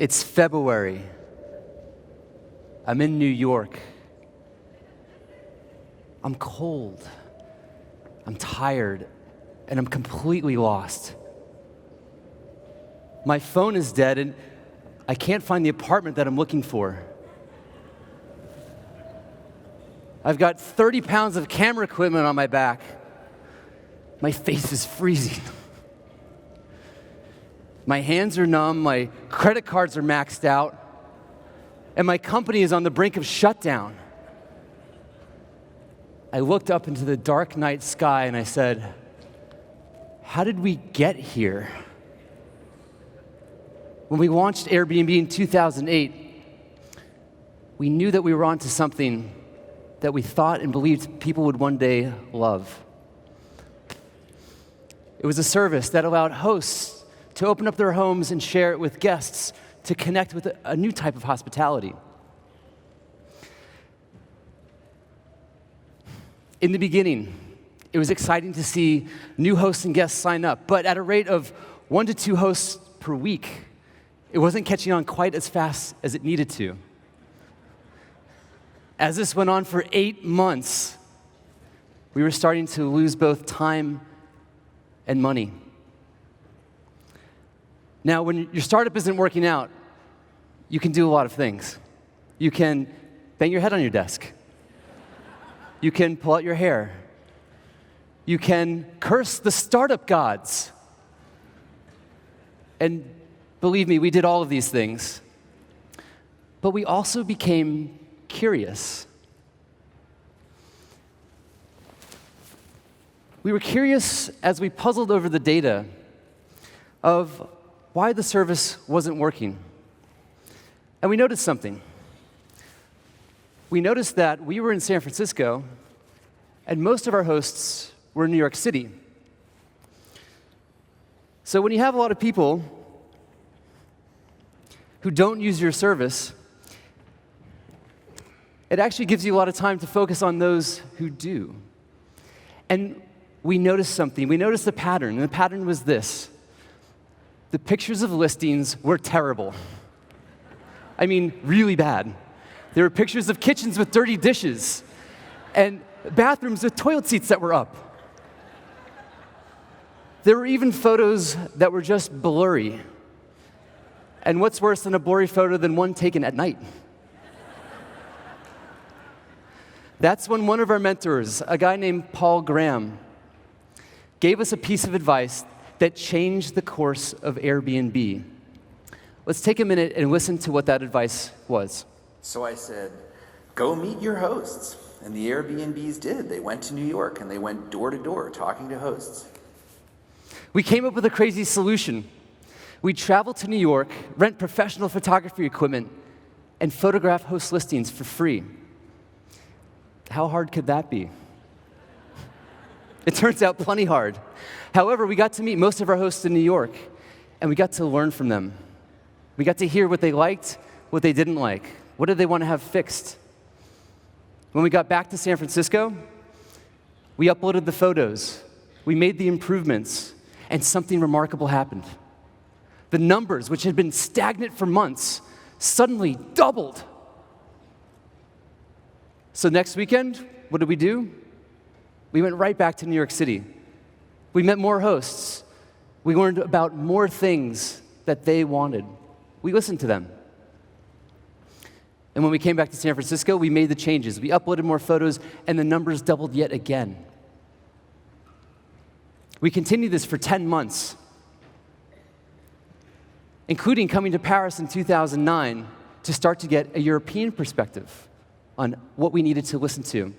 It's February. I'm in New York. I'm cold. I'm tired, and I'm completely lost. My phone is dead, and I can't find the apartment that I'm looking for. I've got 30 pounds of camera equipment on my back. My face is freezing. My hands are numb, my credit cards are maxed out, and my company is on the brink of shutdown. I looked up into the dark night sky and I said, how did we get here? When we launched Airbnb in 2008, we knew that we were onto something that we thought and believed people would one day love. It was a service that allowed hosts to open up their homes and share it with guests to connect with a new type of hospitality. In the beginning, it was exciting to see new hosts and guests sign up, but at a rate of 1 to 2 hosts per week, it wasn't catching on quite as fast as it needed to. As this went on for 8 months, we were starting to lose both time and money. Now, when your startup isn't working out, you can do a lot of things. You can bang your head on your desk. You can pull out your hair. You can curse the startup gods. And believe me, we did all of these things. But we also became curious. We were curious as we puzzled over the data of why the service wasn't working. And we noticed something. We noticed that we were in San Francisco, and most of our hosts were in New York City. So when you have a lot of people who don't use your service, it actually gives you a lot of time to focus on those who do. And we noticed something. We noticed a pattern, and the pattern was this. The pictures of listings were terrible. I mean, really bad. There were pictures of kitchens with dirty dishes and bathrooms with toilet seats that were up. There were even photos that were just blurry. And what's worse than a blurry photo than one taken at night? That's when one of our mentors, a guy named Paul Graham, gave us a piece of advice that changed the course of Airbnb. Let's take a minute and listen to what that advice was. So I said, go meet your hosts. And the Airbnbs did. They went to New York and they went door to door talking to hosts. We came up with a crazy solution. We travel to New York, rent professional photography equipment, and photograph host listings for free. How hard could that be? It turns out plenty hard. However, we got to meet most of our hosts in New York, and we got to learn from them. We got to hear what they liked, what they didn't like. What did they want to have fixed? When we got back to San Francisco, we uploaded the photos, we made the improvements, and something remarkable happened. The numbers, which had been stagnant for months, suddenly doubled. So next weekend, what did we do? We went right back to New York City. We met more hosts. We learned about more things that they wanted. We listened to them. And when we came back to San Francisco, we made the changes. We uploaded more photos, and the numbers doubled yet again. We continued this for 10 months, including coming to Paris in 2009 to start to get a European perspective on what we needed to listen to.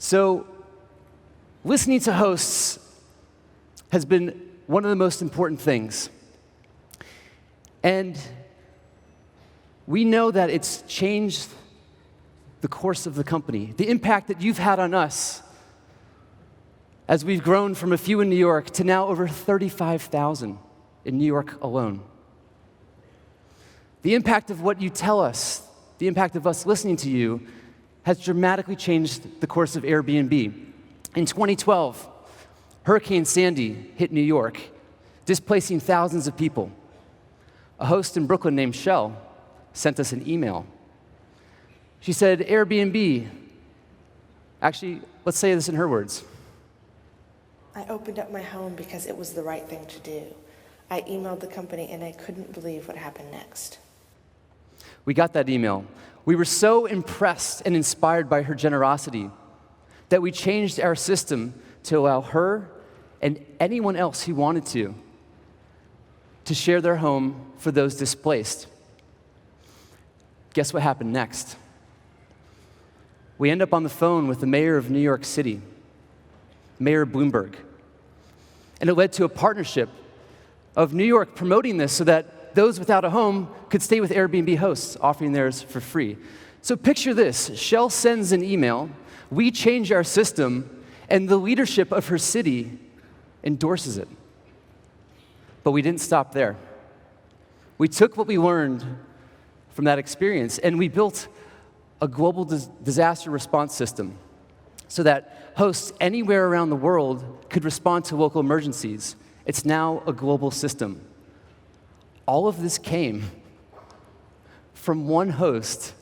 So, listening to hosts has been one of the most important things. And we know that it's changed the course of the company, the impact that you've had on us as we've grown from a few in New York to now over 35,000 in New York alone. The impact of what you tell us, the impact of us listening to you, has dramatically changed the course of Airbnb. In 2012, Hurricane Sandy hit New York, displacing thousands of people. A host in Brooklyn named Shell sent us an email. She said, Airbnb, actually, let's say this in her words. I opened up my home because it was the right thing to do. I emailed the company and I couldn't believe what happened next. We got that email. We were so impressed and inspired by her generosity that we changed our system to allow her and anyone else who wanted to share their home for those displaced. Guess what happened next? We end up on the phone with the mayor of New York City, Mayor Bloomberg. And it led to a partnership of New York promoting this so that those without a home could stay with Airbnb hosts, offering theirs for free. So picture this. Shell sends an email, we change our system, and the leadership of her city endorses it. But we didn't stop there. We took what we learned from that experience, and we built a global disaster response system so that hosts anywhere around the world could respond to local emergencies. It's now a global system. All of this came from one host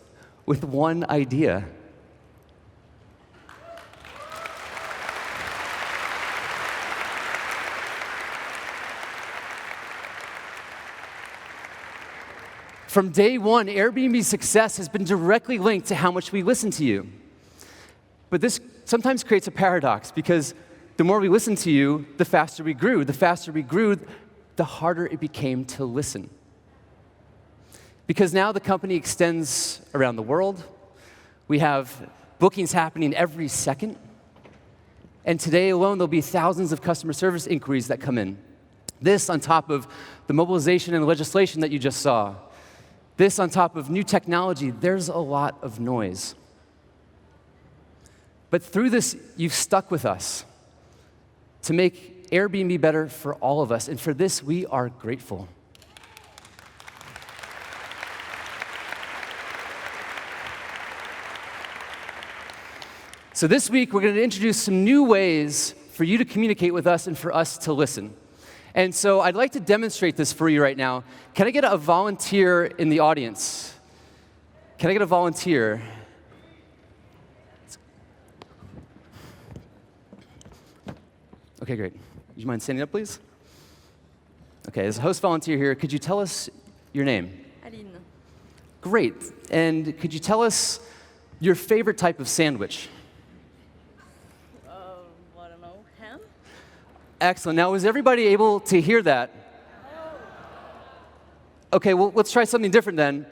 with one idea. From day one, Airbnb's success has been directly linked to how much we listen to you. But this sometimes creates a paradox because the more we listened to you, the faster we grew. The faster we grew, the harder it became to listen. Because now the company extends around the world. We have bookings happening every second. And today alone, there'll be thousands of customer service inquiries that come in. This on top of the mobilization and legislation that you just saw. This on top of new technology, there's a lot of noise. But through this, you've stuck with us to make Airbnb better for all of us, and for this, we are grateful. So this week, we're going to introduce some new ways for you to communicate with us and for us to listen. And so I'd like to demonstrate this for you right now. Can I get a volunteer in the audience? Can I get a volunteer? Okay, great. Would you mind standing up, please? Okay, as a host volunteer here, could you tell us your name? Aline. Great. And could you tell us your favorite type of sandwich? I don't know, ham? Excellent. Now, was everybody able to hear that? Okay, well, let's try something different then.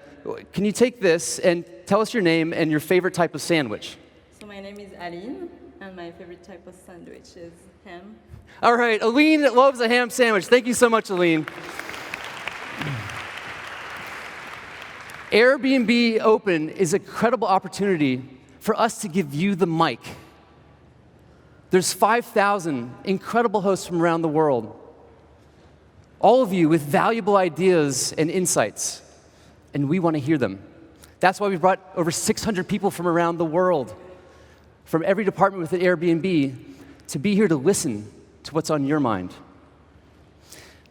Can you take this and tell us your name and your favorite type of sandwich? So my name is Aline, and my favorite type of sandwich is ham. All right, Aline loves a ham sandwich. Thank you so much, Aline. Airbnb Open is a credible opportunity for us to give you the mic. There's 5,000 incredible hosts from around the world, all of you with valuable ideas and insights, and we want to hear them. That's why we brought over 600 people from around the world, from every department within Airbnb, to be here to listen to what's on your mind.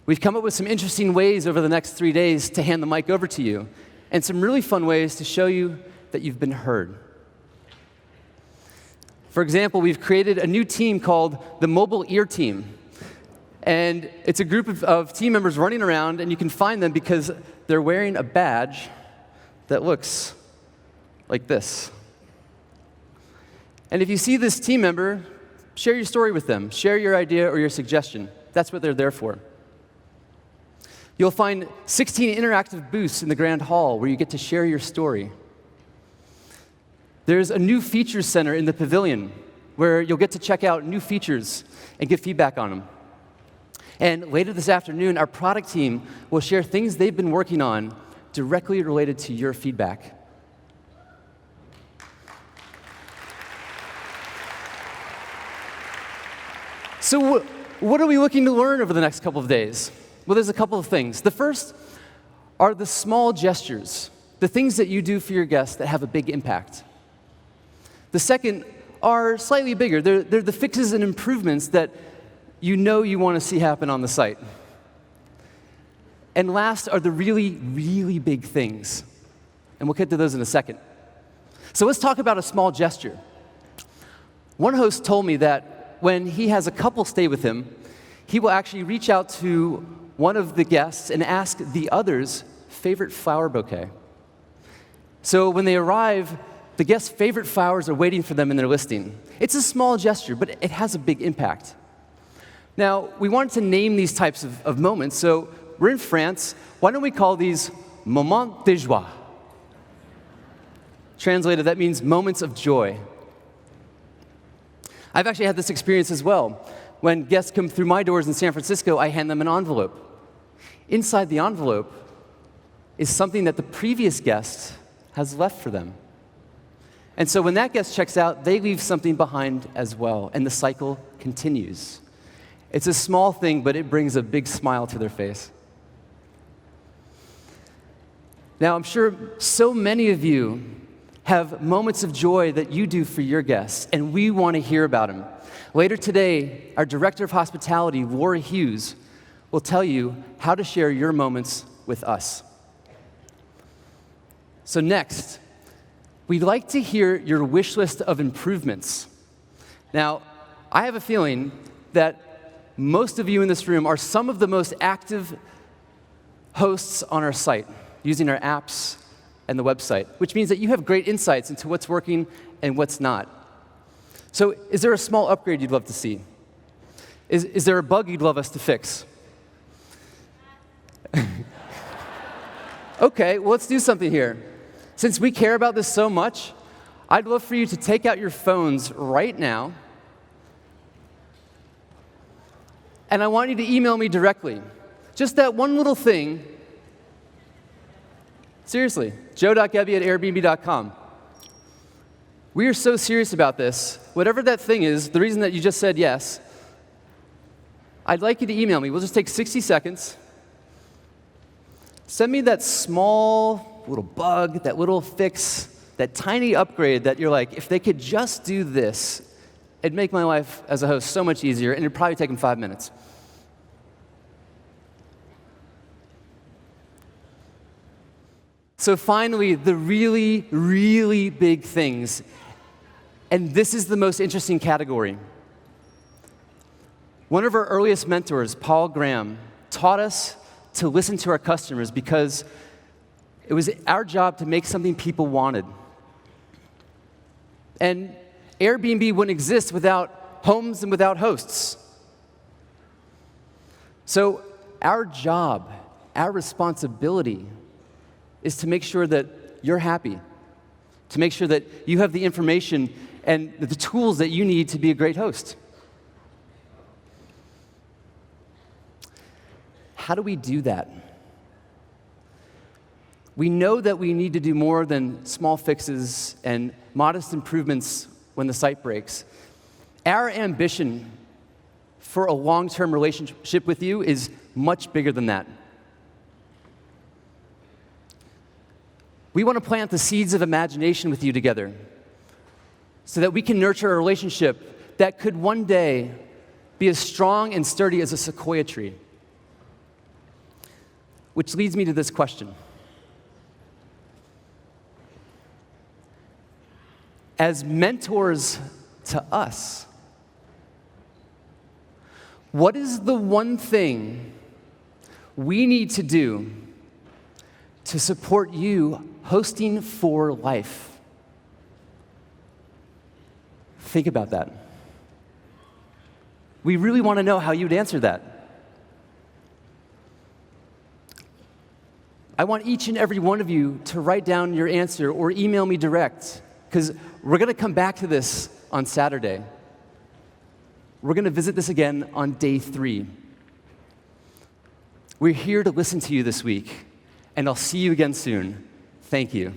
We've come up with some interesting ways over the next 3 days to hand the mic over to you, and some really fun ways to show you that you've been heard. For example, we've created a new team called the Mobile Ear Team. And it's a group of team members running around, and you can find them because they're wearing a badge that looks like this. And if you see this team member, share your story with them. Share your idea or your suggestion. That's what they're there for. You'll find 16 interactive booths in the Grand Hall where you get to share your story. There's a new features center in the pavilion where you'll get to check out new features and give feedback on them. And later this afternoon, our product team will share things they've been working on directly related to your feedback. So what are we looking to learn over the next couple of days? Well, there's a couple of things. The first are the small gestures, the things that you do for your guests that have a big impact. The second are slightly bigger. They're the fixes and improvements that you know you want to see happen on the site. And last are the really, really big things. And we'll get to those in a second. So let's talk about a small gesture. One host told me that when he has a couple stay with him, he will actually reach out to one of the guests and ask the other's favorite flower bouquet. So when they arrive, the guest's favorite flowers are waiting for them in their listing. It's a small gesture, but it has a big impact. Now, we wanted to name these types of moments, so we're in France. Why don't we call these moments de joie? Translated, that means moments of joy. I've actually had this experience as well. When guests come through my doors in San Francisco, I hand them an envelope. Inside the envelope is something that the previous guest has left for them. And so when that guest checks out, they leave something behind as well, and the cycle continues. It's a small thing, but it brings a big smile to their face. Now, I'm sure so many of you have moments of joy that you do for your guests, and we want to hear about them. Later today, our Director of Hospitality, Laura Hughes, will tell you how to share your moments with us. So next, we'd like to hear your wish list of improvements. Now, I have a feeling that most of you in this room are some of the most active hosts on our site, using our apps and the website, which means that you have great insights into what's working and what's not. So is there a small upgrade you'd love to see? Is there a bug you'd love us to fix? Okay, well, let's do something here. Since we care about this so much, I'd love for you to take out your phones right now, and I want you to email me directly. Just that one little thing. Seriously, joe.gebbia@airbnb.com. We are so serious about this. Whatever that thing is, the reason that you just said yes, I'd like you to email me. We'll just take 60 seconds. Send me that small little bug, that little fix, that tiny upgrade that you're like, if they could just do this, it'd make my life as a host so much easier, and it'd probably take them 5 minutes. So finally, the really, really big things. And this is the most interesting category. One of our earliest mentors, Paul Graham, taught us to listen to our customers because it was our job to make something people wanted. And Airbnb wouldn't exist without homes and without hosts. So our job, our responsibility, is to make sure that you're happy, to make sure that you have the information and the tools that you need to be a great host. How do we do that? We know that we need to do more than small fixes and modest improvements when the site breaks. Our ambition for a long-term relationship with you is much bigger than that. We want to plant the seeds of imagination with you together so that we can nurture a relationship that could one day be as strong and sturdy as a sequoia tree. Which leads me to this question. As mentors to us, what is the one thing we need to do to support you hosting for life? Think about that. We really want to know how you'd answer that. I want each and every one of you to write down your answer or email me direct, because we're going to come back to this on Saturday. We're going to visit this again on day 3. We're here to listen to you this week, and I'll see you again soon. Thank you.